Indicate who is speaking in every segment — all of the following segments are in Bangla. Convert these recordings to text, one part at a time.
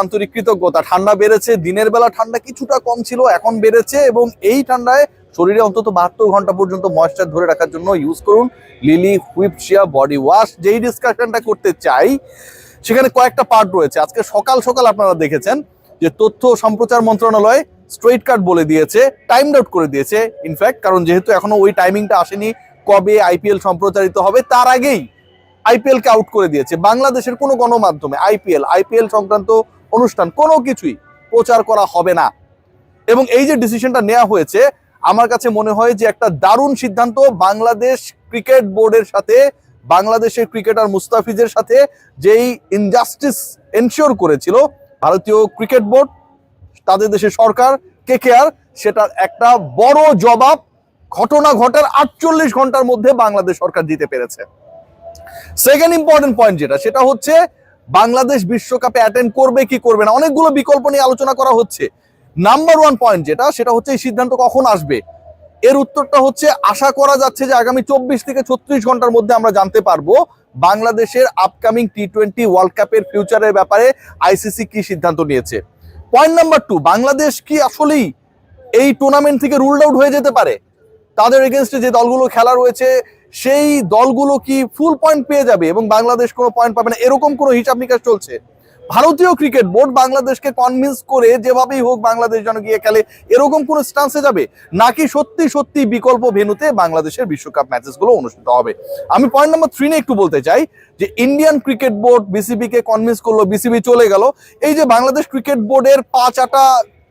Speaker 1: আন্তরিক কৃতজ্ঞতা। ঠান্ডা বেড়েছে, দিনের বেলা ঠান্ডা কিছুটা কম ছিল, এখন বেড়েছে এবং এই ঠান্ডায় শরীরে অন্তত 72 ঘন্টা পর্যন্ত ময়েশ্চার ধরে রাখার জন্য ইউজ করুন লিলি হুইপ শিয়া বডি ওয়াশ। যেই ডিসকাশনটা করতে চাই সেখানে কয়েকটা পার্ট রয়েছে। আজকে সকাল সকাল আপনারা দেখেছেন যে তথ্য সম্প্রচার মন্ত্রণালয় স্ট্রেট কাট বলে দিয়েছে, টাইম আউট করে দিয়েছে ইনফ্যাক্ট, কারণ যেহেতু এখনো ওই টাইমিংটা আসেনি কবে আইপিএল সম্প্রচারিত হবে, তার আগেই আইপিএল কে আউট করে দিয়েছে। বাংলাদেশের কোনো গণমাধ্যমে আইপিএল সংক্রান্ত অনুষ্ঠান কোনো কিছুই প্রচার করা হবে না। এবং এই যে ডিসিশনটা নেওয়া হয়েছে আমার কাছে মনে হয় যে একটা দারুণ সিদ্ধান্ত। বাংলাদেশ ক্রিকেট বোর্ডের সাথে, বাংলাদেশের ক্রিকেটার মুস্তাফিজের সাথে যেই ইনজাস্টিস এনশিওর করেছিল ভারতীয় ক্রিকেট বোর্ড, তাদের দেশের সরকার, কেকেআর, সেটার একটা বড় জবাব ঘটনা ঘটার 48 ঘন্টার মধ্যে বাংলাদেশ সরকার দিতে পেরেছে। সেকেন্ড ইম্পর্টেন্ট পয়েন্ট সেটা হচ্ছে বাংলাদেশ বিশ্বকাপে অ্যাটেন্ড করবে কি করবে না, অনেকগুলো বিকল্প নিয়ে আলোচনা করা হচ্ছে। নাম্বার ওয়ান পয়েন্ট সেটা হচ্ছে এই সিদ্ধান্ত কখন আসবে, এর উত্তরটা হচ্ছে আশা করা যাচ্ছে যে আগামী 24 থেকে 36 ঘন্টার মধ্যে আমরা জানতে পারবো বাংলাদেশের আপকামিং টি20 ওয়ার্ল্ড কাপের ফিউচারের ব্যাপারে আইসিসি কি সিদ্ধান্ত নিয়েছে। পয়েন্ট নাম্বার 2, বাংলাদেশ কি আসলেই এই টুর্নামেন্ট থেকে রুলড আউট হয়ে যেতে পারে? তাদের এগেনস্টে যে দলগুলো খেলা রয়েছে সেই দলগুলো কি ফুল পয়েন্ট পেয়ে যাবে এবং বাংলাদেশ কোনো পয়েন্ট পাবে না, এরকম কোনো হিসাব নিকাশ চলছে? ভারতীয় ক্রিকেট বোর্ড বাংলাদেশকে কনভিন্স করে যেভাবেই হোক বাংলাদেশ যেন গিয়ে খেলে এরকম কোন স্টান্সে যাবে, নাকি সত্যি সত্যি বিকল্প ভেন্যুতে বাংলাদেশের বিশ্বকাপ ম্যাচেসগুলো অনুষ্ঠিত হবে? আমি পয়েন্ট নাম্বার 3 নিয়ে একটু বলতে চাই যে ইন্ডিয়ান ক্রিকেট বোর্ড বিসিবি কে কনভিন্স করলো, বিসিবি চলে গেল। এই যে বাংলাদেশ ক্রিকেট বোর্ডের 5-8টা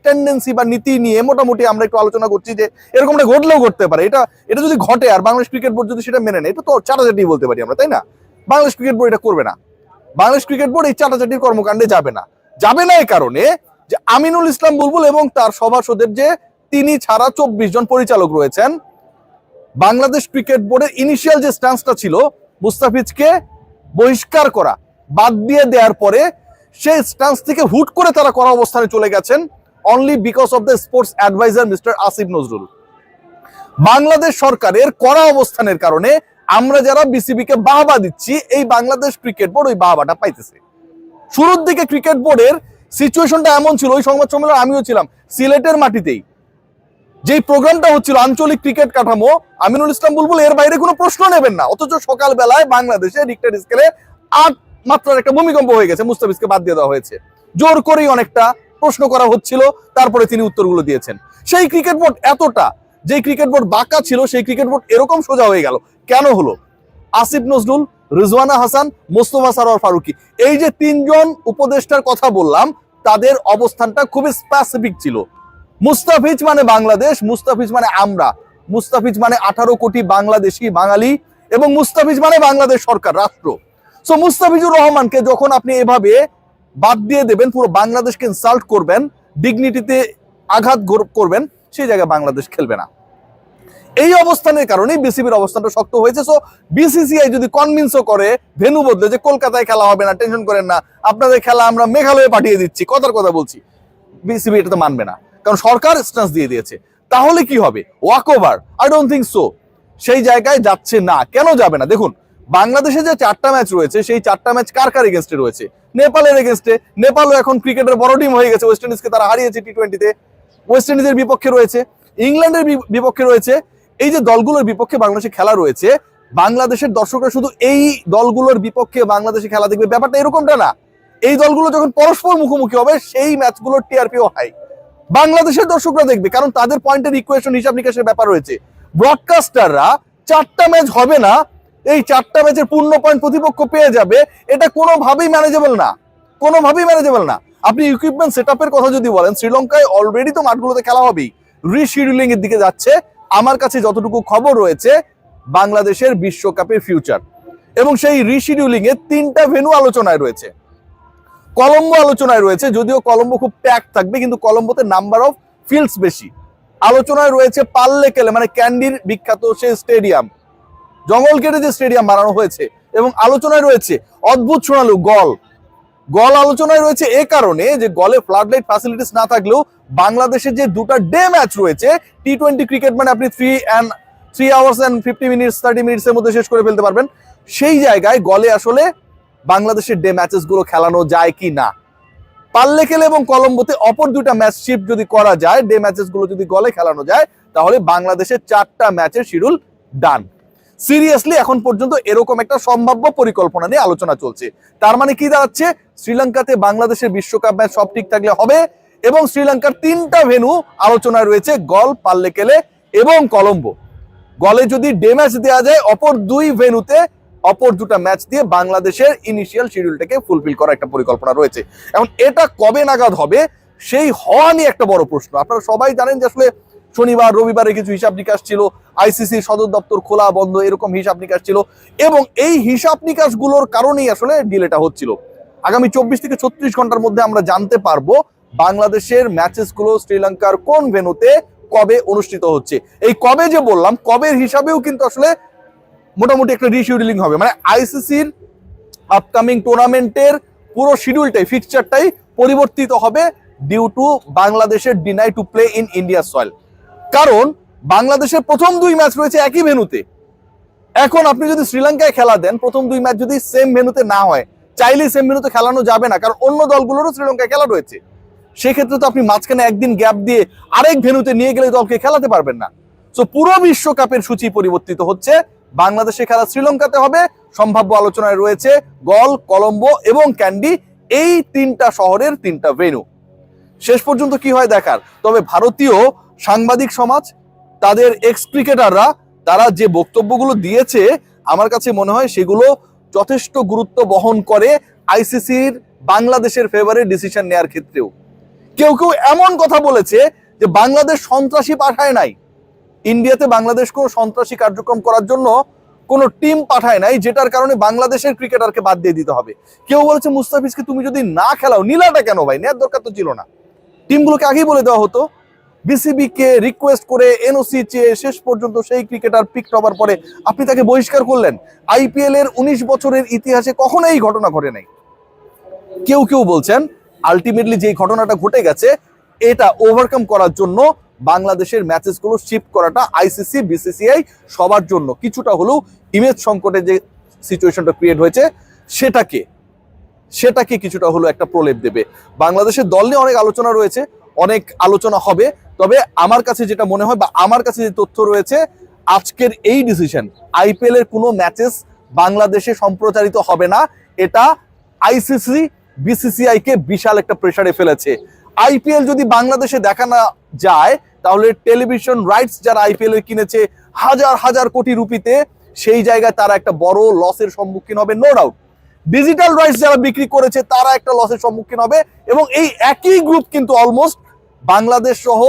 Speaker 1: টেন্ডেন্সি বা নীতি নিয়ে মোটামুটি আমরা একটু আলোচনা করছি যে এরকমটা ঘটলেও ঘটতে পারে। এটা যদি ঘটে আর বাংলাদেশ ক্রিকেট বোর্ড যদি সেটা মেনে নেয়, এটা তো চাটাচাটি বলতে পারি আমরা, তাই না? বাংলাদেশ ক্রিকেট বোর্ড এটা করবে না। বাংলাদেশ ক্রিকেট বোর্ড এই চাটাচাটির কর্মকাণ্ডে যাবে না এই কারণে যে আমিনুল ইসলাম বুলবুল এবং তার সভাসদের যে তিনি ছাড়া 24 জন পরিচালক রয়েছেন, বাংলাদেশ ক্রিকেট বোর্ডের ইনিশিয়াল যে স্ট্যান্সটা ছিল মুস্তাফিজকে বহিষ্কার করা, বাদ দিয়ে দেওয়ার পরে সেই স্ট্যান্স থেকে হুট করে তারা করা অবস্থানে চলে গেছেন only because of the sports adviser Mister Asif Nazrul. Bangladesh সরকারের কড়া অবস্থানের কারণে আমরা যারা বিসিবি কে বাহবা দিচ্ছি, এই বাংলাদেশ ক্রিকেট বোর্ড ওই বাহবাটা পাইতেছে। শুরুর দিকে ক্রিকেট বোর্ডের সিচুয়েশনটা এমন ছিল, ওই সংবাদ সম্মেলনে আমিও ছিলাম, সিলেটের মাটিতেই যেই প্রোগ্রামটা হচ্ছিল আঞ্চলিক ক্রিকেট কাঠামো, আমিনুল ইসলাম বুলবুল এর বাইরে কোনো প্রশ্ন নেবেন না, অথচ সকাল বেলায় বাংলাদেশে রিক্টার স্কেলে 8 মাত্রার একটা ভূমিকম্প হয়ে গেছে, মুস্তাফিজকে বাদ দিয়ে দেওয়া হয়েছে। জোর করেই অনেকটা প্রশ্ন করা হচ্ছিল, তারপরে তিনি উত্তরগুলো দিয়েছেন। সেই ক্রিকেট বোর্ড যে ক্রিকেট বোর্ড বাঁকা ছিল সেই ক্রিকেট বোর্ড এরকম সোজা হয়ে গেল কেন হলো? আসিফ নজরুল, রিজওয়ানা হাসান, মোস্তফা সরোয়ার ফারুকী, এই যে 3 জন উপদেষ্টার কথা বললাম, তাদের অবস্থানটা খুবই স্পেসিফিক ছিল। মুস্তাফিজ মানে বাংলাদেশ, মুস্তাফিজ মানে আমরা, মুস্তাফিজ মানে 18 কোটি বাংলাদেশি বাঙালি, এবং মুস্তাফিজ মানে বাংলাদেশ সরকার, রাষ্ট্র। সো মুস্তাফিজুর রহমানকে যখন আপনি এভাবে বাদ দিয়ে দেবেন, পুরো বাংলাদেশকে ইনসাল্ট করবেন, ডিগনিটিতে আঘাত করবেন, সেই জায়গায় বাংলাদেশ খেলবে না। এই অবস্থানের কারণে বিসিবির অবস্থানটা শক্ত হয়েছে। সো বিসিসিআই যদি কনভিন্সও করে ভেন্যু বদলে যে কলকাতায় খেলা হবে না, টেনশন করেন না, আপনাদের খেলা আমরা মেঘালয়ে পাঠিয়ে দিচ্ছি, কথার কথা বলছি, বিসিবি এটা তো মানবে না, কারণ সরকার স্ট্যান্স দিয়ে দিয়েছে। তাহলে কি হবে? Walk over? I don't think so. সেই জায়গায় যাচ্ছে না। কেন যাবে না? দেখুন, বাংলাদেশে যে 4টা ম্যাচ রয়েছে সেই 4টা ম্যাচ কার এগেনস্টে রয়েছে? নেপালের এগেনস্টে। নেপালও এখন ক্রিকেটের বড় টিম হয়ে গেছে, ওয়েস্ট ইন্ডিজকে তারা হারিয়েছে টি20তে, ওয়েস্ট ইন্ডিজের বিপক্ষে রয়েছে, ইংল্যান্ডের বিপক্ষে রয়েছে। এই যে দলগুলোর বিপক্ষে বাংলাদেশে খেলা রয়েছে, বাংলাদেশের দর্শকরা শুধু এই দলগুলোর বিপক্ষে বাংলাদেশে খেলা দেখবে, ব্যাপারটা এরকমটা না। এই দলগুলো যখন পরস্পর মুখোমুখি হবে সেই ম্যাচগুলোর টিআরপিও হাই, বাংলাদেশের দর্শকরা দেখবে, কারণ তাদের পয়েন্টের ইকুয়েশন, হিসাব নিকাশের ব্যাপার রয়েছে। ব্রডকাস্টাররা 4টা ম্যাচ হবে না, এই 4টা ম্যাচের পূর্ণ পয়েন্ট প্রতিপক্ষ পেয়ে যাবে, এটা কোনোভাবেই ম্যানেজেবল না, কোনোভাবেই ম্যানেজেবল না। আপনি ইকুইপমেন্ট সেটআপের কথা যদি বলেন, শ্রীলঙ্কায় অলরেডি তো মাঠগুলোতে খেলা হবেই, রিশিডিউলিং এর দিকে যাচ্ছে। আমার কাছে যতটুকু খবর রয়েছে বাংলাদেশের বিশ্বকাপের ফিউচার এবং সেই রিশিডিউলিং এ 3টা ভেন্যু আলোচনায় রয়েছে। কলম্বো আলোচনায় রয়েছে, যদিও কলম্বো খুব প্যাক থাকবে, কিন্তু কলম্বোতে নাম্বার অফ ফিল্ডস বেশি। আলোচনায় রয়েছে পাল্লেকেলে, মানে ক্যান্ডির বিখ্যাত সেই স্টেডিয়াম, জঙ্গল কেটে যে স্টেডিয়াম বানানো হয়েছে, এবং আলোচনায় রয়েছে অদ্ভুত শোনালো গল আলোচনায় রয়েছে এ কারণে যে গলে ফ্লাড লাইট ফ্যাসিলিটিস না থাকলেও বাংলাদেশের যে 2টা ডে ম্যাচ রয়েছে, টি20 ক্রিকেট মানে আপনি 3 hours and 50 minutes 30 মিনিটসের মধ্যে শেষ করে ফেলতে পারবেন, সেই জায়গায় গলে আসলে বাংলাদেশের ডে ম্যাচেস গুলো খেলানো যায় কি না। পাল্লেকেলে এবং কলম্বোতে অপর দুইটা ম্যাচ শিফট যদি করা যায়, ডে ম্যাচেস গুলো যদি গলে খেলানো যায়, তাহলে বাংলাদেশের 4টা ম্যাচের শিডিউল ডান। সিরিয়াসলি এখন পর্যন্ত এরকম একটা সম্ভাব্য পরিকল্পনা নিয়ে আলোচনা চলছে। তার মানে কি দাঁড়াচ্ছে, শ্রীলঙ্কাতে বাংলাদেশের বিশ্বকাপ ম্যাচ সব ঠিক থাকলে হবে এবং শ্রীলঙ্কার 3টা ভেন্যু আলোচনায় রয়েছে, গল, পাল্লেকেলে এবং কলম্বো। গলে যদি ডে ম্যাচ দেওয়া যায়, অপর 2 ভেন্যুতে অপর 2টা ম্যাচ দিয়ে বাংলাদেশের ইনিশিয়াল শিডিউলটাকে ফুলফিল করার একটা পরিকল্পনা রয়েছে। এখন এটা কবে নাগাদ হবে সেই হওয়া নিয়ে একটা বড় প্রশ্ন। আপনারা সবাই জানেন যে আসলে শনিবার রবিবারে কিছু হিসাব নিকাশ ছিল, আইসিসির সদর দপ্তর খোলা বন্ধ এরকম হিসাব নিকাশ ছিল, এবং এই হিসাব নিকাশ গুলোর কারণেই আসলে ডিলেটা হচ্ছিল। আগামী 24 থেকে 36 ঘন্টার মধ্যে আমরা জানতে পারবো বাংলাদেশের ম্যাচেস গুলো শ্রীলঙ্কার কোন ভেন্যুতে কবে অনুষ্ঠিত হচ্ছে। এই কবে যে বললাম, কবের হিসাবেও কিন্তু আসলে মোটামুটি একটা রিশিডিউলিং হবে, মানে আইসিসির আপকামিং টুর্নামেন্টের পুরো শিডিউলটাই, ফিক্সচারটাই পরিবর্তিত হবে ডিউ টু বাংলাদেশের deny to play in India soil. কারণ বাংলাদেশের প্রথম 2 ম্যাচ রয়েছে একই ভেন্যুতে। এখন আপনি যদি শ্রীলঙ্কায় খেলা দেন, প্রথম 2 ম্যাচ যদি সেম ভেন্যুতে না হয়, চাইলেই সেম ভেন্যুতে খেলানো যাবে না, কারণ অন্য দলগুলোরও শ্রীলঙ্কায় খেলা রয়েছে। সেক্ষেত্রে তো আপনি মাঝখানে একদিন গ্যাপ দিয়ে আরেক ভেন্যুতে নিয়ে গেলে দলকে খেলাতে পারবেন না। সো পুরো বিশ্বকাপের সূচি পরিবর্তিত হচ্ছে, বাংলাদেশে খেলা শ্রীলঙ্কাতে হবে। সম্ভাব্য আলোচনায় রয়েছে গল, কলম্বো এবং ক্যান্ডি, এই 3টা শহরের 3টা ভেন্যু। শেষ পর্যন্ত কি হয় দেখার। তবে ভারতীয় সাংবাদিক সমাজ, তাদের এক্স ক্রিকেটাররা, তারা যে বক্তব্যগুলো দিয়েছে আমার কাছে মনে হয় সেগুলো যথেষ্ট গুরুত্ব বহন করে আইসিসির বাংলাদেশের ফেভারে ডিসিশন নেওয়ার ক্ষেত্রেও। কেউ কেউ এমন কথা বলেছে যে বাংলাদেশ সন্ত্রাসী পাঠায় নাই, ইন্ডিয়াতে বাংলাদেশ কোনো সন্ত্রাসী কার্যক্রম করার জন্য কোনো টিম পাঠায় নাই, যেটার কারণে বাংলাদেশের ক্রিকেটারকে বাদ দিয়ে দিতে হবে। কেউ বলেছে মুস্তাফিজকে তুমি যদি না খেলাও, নিলাটা কেন ভাই, নেওয়ার দরকার তো ছিল না, টিমগুলোকে আগেই বলে দেওয়া হতো। বিসিবি কে রিকোয়েস্ট করে এনওসি চেয়ে শেষ পর্যন্ত সেই ক্রিকেটার পিক হবার পরে আপনি তাকে বহিষ্কার করলেন। আইপিএল এর 19 বছরের ইতিহাসে কখনো এই ঘটনা ঘটে নাই। কেউ কেউ বলছেন আলটিমেটলি যে ঘটনাটা ঘটে গেছে, এটা ওভারকাম করার জন্য বাংলাদেশের ম্যাচেসগুলো শিফট করাটা আইসিসি, বিসিসিআই সবার জন্য কিছুটা হলেও ইমেজ সংকটে যে সিচুয়েশনটা ক্রিয়েট হয়েছে সেটাকে কিছুটা হলেও একটা প্রলেপ দেবে। বাংলাদেশের দল নিয়ে অনেক আলোচনা রয়েছে, অনেক আলোচনা হবে। তবে আমার কাছে যেটা মনে হয় বা আমার কাছে যে তথ্য রয়েছে, আজকের এই ডিসিশন, আইপিএল এর কোনো ম্যাচেস বাংলাদেশে সম্প্রচারিত হবে না, এটা আইসিসি বিসিসিআই কে বিশাল একটা প্রেসারে ফেলেছে। আইপিএল যদি বাংলাদেশে দেখা না যায়, তাহলে টেলিভিশন রাইটস যারা আইপিএল এর কিনেছে হাজার হাজার কোটি রুপিতে, সেই জায়গায় তারা একটা বড় লসের সম্মুখীন হবে, নো ডাউট। ডিজিটাল রাইটস যারা বিক্রি করেছে তারা একটা লসের সম্মুখীন হবে, এবং এই একই গ্রুপ কিন্তু অলমোস্ট বাংলাদেশ সহ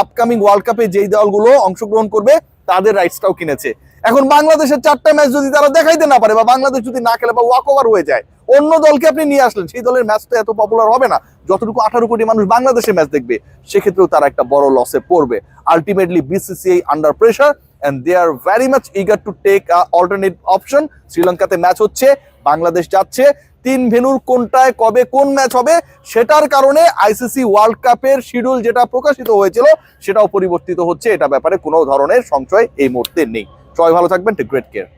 Speaker 1: আপকামিং ওয়ার্ল্ড কাপে যেই দলগুলো অংশগ্রহণ করবে তাদের রাইটসটাও কিনেছে। এখন বাংলাদেশের 4টা ম্যাচ যদি তারা দেখাইতে না পারে, বা বাংলাদেশ যদি না খেলে বা ওয়াক ওভার হয়ে যায়, অন্য দলকে আপনি নিয়ে আসলেন, সেই দলের ম্যাচটা এত পপুলার হবে না যতটুকু 18 কোটি মানুষ বাংলাদেশে ম্যাচ দেখবে। সেক্ষেত্রেও তারা একটা বড় লসে পড়বে। Ultimately BCCI under pressure and they are very much eager to take a alternate option. শ্রীলঙ্কাতে ম্যাচ হচ্ছে, বাংলাদেশ যাচ্ছে, 3 ভেন্যুর কোনটায় কবে কোন ম্যাচ হবে সেটার কারণে আইসিসি ওয়ার্ল্ড কাপের শিডিউল যেটা প্রকাশিত হয়েছিল সেটাও পরিবর্তিত হচ্ছে। এটা ব্যাপারে কোনো ধরনের সংশয় এই মুহূর্তে নেই। সবাই ভালো থাকবেন, টেক গ্রেট কেয়ার।